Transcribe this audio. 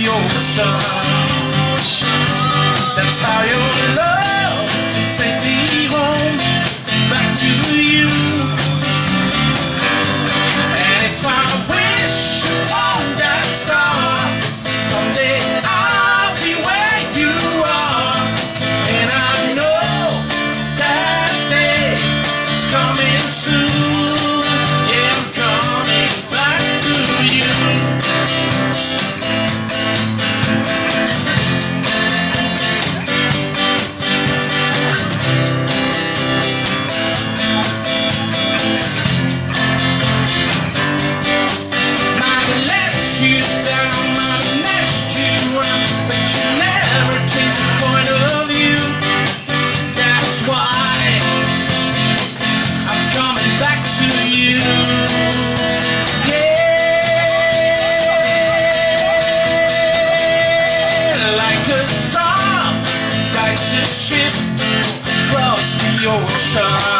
the ocean. That's how your love take me home, back to you. And if I wish on that star, someday I'll be where you are. And I know that day is coming soon. Yeah, I'm coming back to you. You down, I messed you up, but you never take the point of view. That's why I'm coming back to you. Yeah, like a star, guides the ship across the ocean.